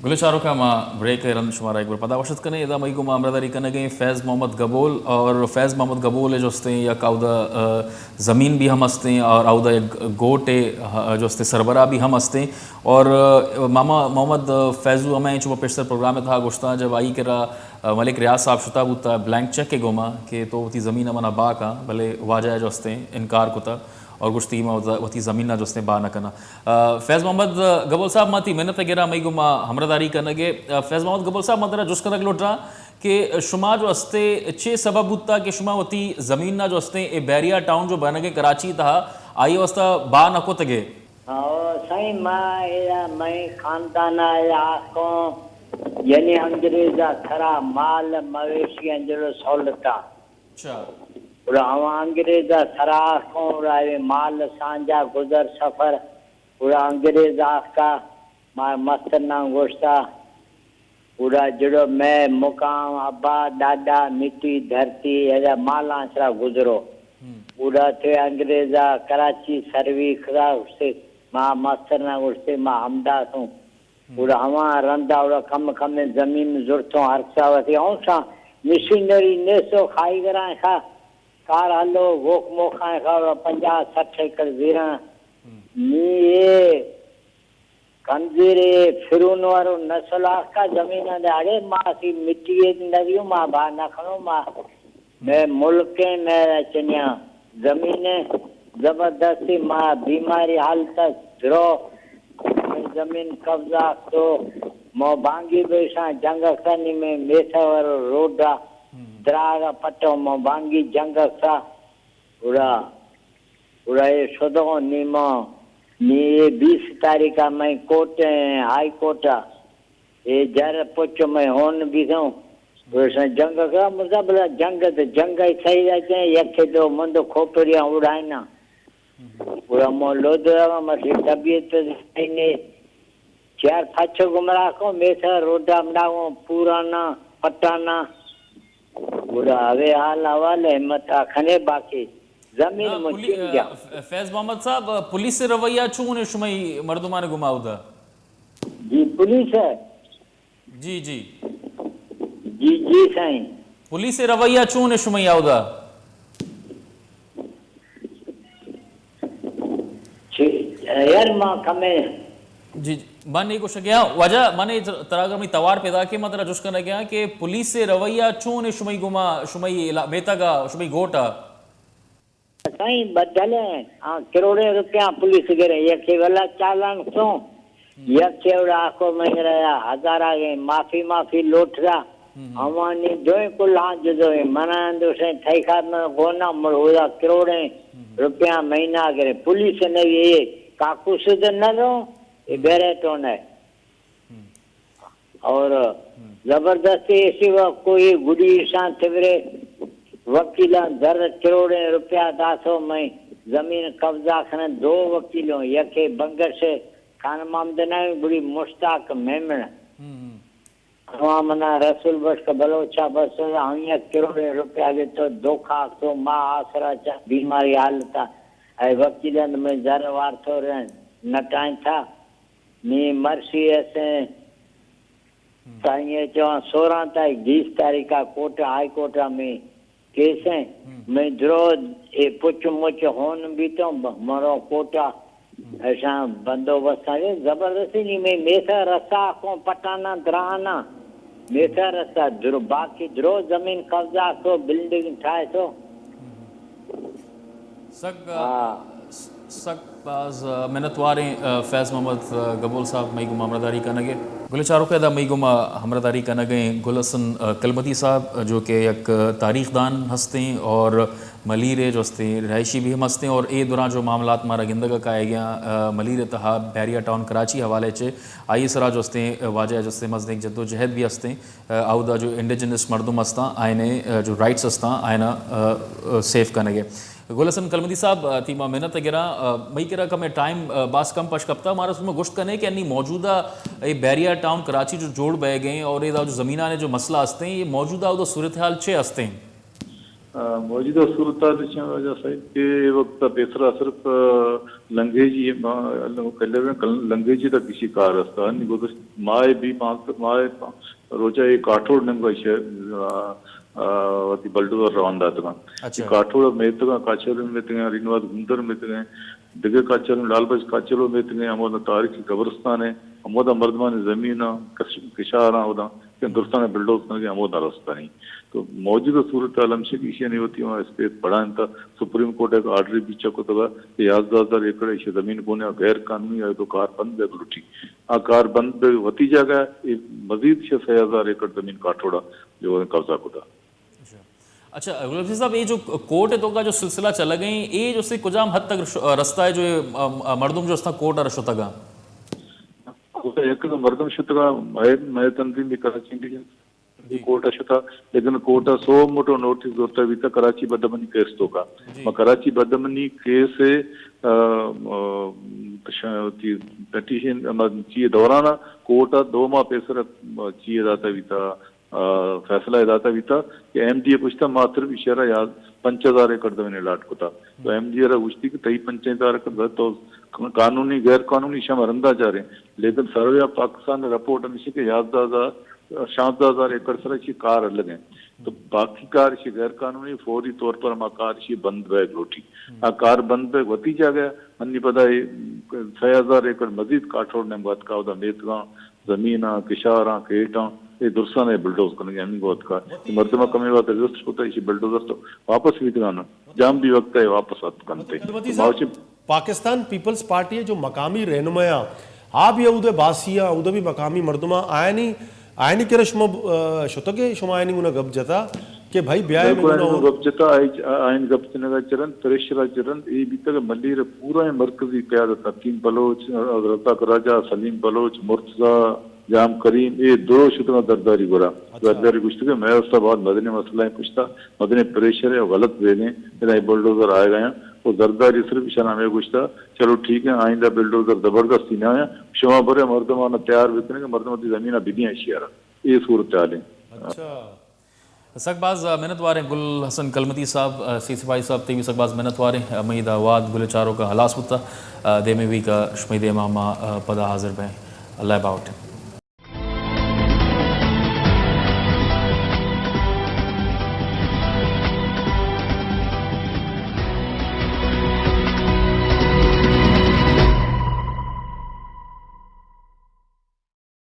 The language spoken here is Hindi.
गुलशारो का माँ ब्रेक रन शुमारा एक बार पता वशत कने इदा मई को मामलादारी कने गए फैज़ मोहम्मद गबोल और फैज़ मोहम्मद गबोल जो हस्ते या काउदा ज़मीन भी हम हस्ते और आउदा एक गोटे जो हस्ते सरबरा भी हम हस्ते और मामा मोहम्मद फैज़ू हमें चुप पेशतर प्रोग्राम में था गुश्ता जब आई के मलिक रियाज साहब शुता बुता ब्लैंक चेक के गोमा के तो वती ज़मीन अमना बा का भले वाजा जो हस्ते इनकार कुता और कुछ तीमा वती ज़मीन ना जोस्ते बा न कना फैज़ मोहम्मद गबोल साहब माती मेहनत गिरा मई गुमा हमरादारी कनगे फैज़ मोहम्मद गबोल साहब मदरा जुस कनक लोटा कि शुमा जो हस्ते चे सबब बुत्ता कि शुमा वती ज़मीन ना जो हस्ते ए बैरिया टाउन जो बनगे कराची था आई अवस्था बा न को तगे सही मैं खानदाना को यानी अंग्रेजा खरा माल मवेशी अंजलो सहूलता अच्छा अंग्रेजा सराख को माल सांझा गुजर सफर पूरा अंग्रेजा का मस्त ना गोश्ता पूरा जुड़ो मैं मुकाम अब्बा दादा मिट्टी धरती ऐसा माला सरा गुजरो पूरा थे अंग्रेजा कराची सर्वी खरा उससे माँ मस्त ना गोश्ते माँ हमदा हूँ पूरा हवा रंदा उड़ा कम कम जमीन जुड़तो हरसा वती औसा मशीनरी ने सो खाई करा खा कार हलो वोक मोखा खा 50-60 एकड़ वीरा ये कंजीरे फिरून वारो नस्ल का जमीन अड़े मां सी मिट्टी नदियों मां बा नखनो मां मैं मुल्क में चनिया जमीन जबरदस्ती मां बीमारी हालत द्रो जमीन कब्जा तो मो बांगी बेसा जंग खनी में मेथा वारो रोडा द्रागा पट्टो मो बांगी जंग सा पूरा पूरा ये सदो नीमो ये 20 तारीख का मैं कोर्ट हाई कोर्ट ये जर पुछ में होन भी दूं वैसे जंग का मतलब जंग तो जंग ही सही रहते हैं यखे तो मंद खोपरिया उड़ाए ना पूरा मो लोदरा मसी तबीयत ने 4-5 गुमराह को मेसा रोडा मडाओ पुराना पटाना पूरा हवे हाल हवाले मता खने बाकी जमीन मुश्किल गया फैज़ मोहम्मद साहब पुलिस से रवैया छू ने शुमई मर्दुमान गुमाउदा जी पुलिस है जी जी जी जी साईं पुलिस से रवैया छू ने शुमई आउदा यार मां कमे जी माने को शक्या वजह माने तरागर में तवार पैदा के मतलब जुस करने गया कि पुलिस से रवैया छू ने शुमई गुमा शुमई मेता का शुमई गोटा साईं बदले करोड़े रुपया पुलिस करे यके वाला चालान सो यके आखो में रहा हजारा के माफी लोट रहा हमानी जोए कुल हाथ जो मना दो से थैखा में गोना मड़ोदा करोड़े रुपया महीना करे पुलिस ने ये काकू सुध न रो ये बेरेटोन है और जबरदस्ती ऐसी कोई गुड़ी शांत वकील दर करोड़े रुपया दासो में जमीन कब्जा खने 2 वकीलों यके बंगर से खान मामदना बड़ी मुश्ताक मेमन मना रसूल बस का बलोचा बस हम करोड़े रुपया दे तो धोखा तो माँ आसरा चा बीमारी हालता है वकील में जर वार तो नटाई था मी मर्सी ऐसे ताइए जो 16 तारीख 20 तारीख का कोर्ट हाई कोर्ट में केस है मैं द्रो ए पुछ मुछ होन भी तो मरो कोटा ऐसा बंदोबस्त है जबरदस्ती नहीं मैं मेसा रस्ता को पटाना द्राना मेसा रस्ता द्रो बाकी द्रो जमीन कब्जा तो बिल्डिंग ठाए तो सक बाज मेहनतवारे फैज़ मोहम्मद गबोल साहब मई गुमा हमरादारी कनगे गुलचारो कैदा मई गुमा हमरादारी कनगे गुलसन कलमती साहब जो कि एक तारीखदान हंसते और मलीरे जो हंसते रहायशी भी हम हंसते और ए दौरान जो मामलात मारा गिंदगा का है गया मलीरे तहा बैरिया टाउन कराची हवाले चे आई सरा जो हंसते वाजह जो हंसते मजद जद्दोजहद भी हंसते आउदा जो इंडिजिनस मरदुम हंसता आयने जो राइट्स हंसता आयना सेफ कनगे गुलसन कलमती साहब तीमा मेहनत गिरा मई गिरा का मैं टाइम बास कम पश कपता हमारा उसमें गुश्त करने कि यानी मौजूदा ये बैरिया टाउन कराची जो जोड़ बह गए और ये जो ज़मीना ने जो मसला हंसते हैं ये मौजूदा उधर सूरत हाल छे हंसते हैं मौजूदा सूरत हाल के वक्त बेसरा सिर्फ लंघेजी लंघेजी तक किसी कार रस्ता माए भी माए रोजा ये काठोड़ नंगा शे अति बल्डोर रवांदा तका अच्छा। काठोड़ में तका काचर में तका रिनवाद गुंदर में तका दिगे काचर लालबज काचरो में तका अमोदा तारीखी कब्रिस्तान है अमोदा मर्दमान जमीन किशारा होदा के दुर्स्तान बिल्डोस के अमोदा रास्ता नहीं तो मौजूदा सूरत आलम से किसी नहीं होती वहाँ इस पे पढ़ा था सुप्रीम कोर्ट एक आर्डर भी चको तगा कि 11,000 एकड़ इसे जमीन कोने गैर कानूनी है तो कार बंद है लुटी आ कार बंद वती जगह मजीद 6,000 एकड़ जमीन काठोड़ा जो कब्जा कोदा। अच्छा गुलाब सिंह साहब, ये जो कोर्ट है तो का जो सिलसिला चला गई ये जो से कुजाम हद तक रास्ता है जो मर्दुम जो रास्ता कोर्ट रशो तगा एक तो मर्दम शुतगा मैं तंजीम भी कराची इंडिया कोर्ट अशुता लेकिन कोर्ट सो मोटो नोटिस दोस्ता भी तक कराची बदमनी केस तो का कराची बदमनी केस पेटिशन ची दौरान कोर्ट 2 माह पेसर ची दाता भी था फैसला दाता भी था कि एमडीए पूछता मात्र इशारा याद 5,000 एकड़ जमीन लाट को था तो एमडीए पूछती कि 35,000 एकड़ तो कानूनी गैर कानूनी शम रंदा जा रहे लेकिन सर्वे ऑफ पाकिस्तान रिपोर्ट के 11,000 एकड़ सर कार अलग है तो बाकी कार गैर कानूनी फौरी तौर पर मां कार बंद बैग लोटी आ कार बंद बैग वती जा गया अन्य पता 6,000 एकड़ मजीद काठोड़ ने बात का मेतगा जमीन किशारा केटा ये दुर्सा ने बिल्डोज करने की बहुत का मर्तबा कमी बात रजिस्टर होता है बिल्डोजर तो वापस भी दिखाना जाम भी वक्त है वापस करते पाकिस्तान पीपल्स पार्टी है जो मकामी रहनुमाया आप ये उदे बासिया उदे भी मकामी मर्दमा आया नहीं के रश्म शुतके शुमा आया नहीं उन्हें गप जता कि भाई ब्याह में गप जता आइन गप चनेगा चरण प्रेशरा चरण ये भी तक मल्लीर पूरा मरकजी क़यादत हकीम बलोच रज़ाक राजा सलीम बलोच मुर्तजा जाम करीम ये दो शुतगा दरदारी गोरा दरदारी कुछ मैं उसका बहुत मदनी मसला है पूछता मदनी प्रेशर है गलत वेने मेरा बुलडोजर आए गए वो दरदारी सिर्फ इशारा में पूछता चलो ठीक है आइंदा बिल्डोजर जबरदस्ती ना है शुमा भरे मर्दमाना तैयार विकने के मर्दमती जमीन बिदियां शियारा ये सूरत हाल है। अच्छा सकबाज मेहनत वारे गुल हसन कलमती साहब सी सिपाही साहब ते भी सकबाज मेहनत वारे मईद आवाद गुल चारों का हलास होता दे में भी का शमीद मामा पदा हाजिर में अल्लाह बाउट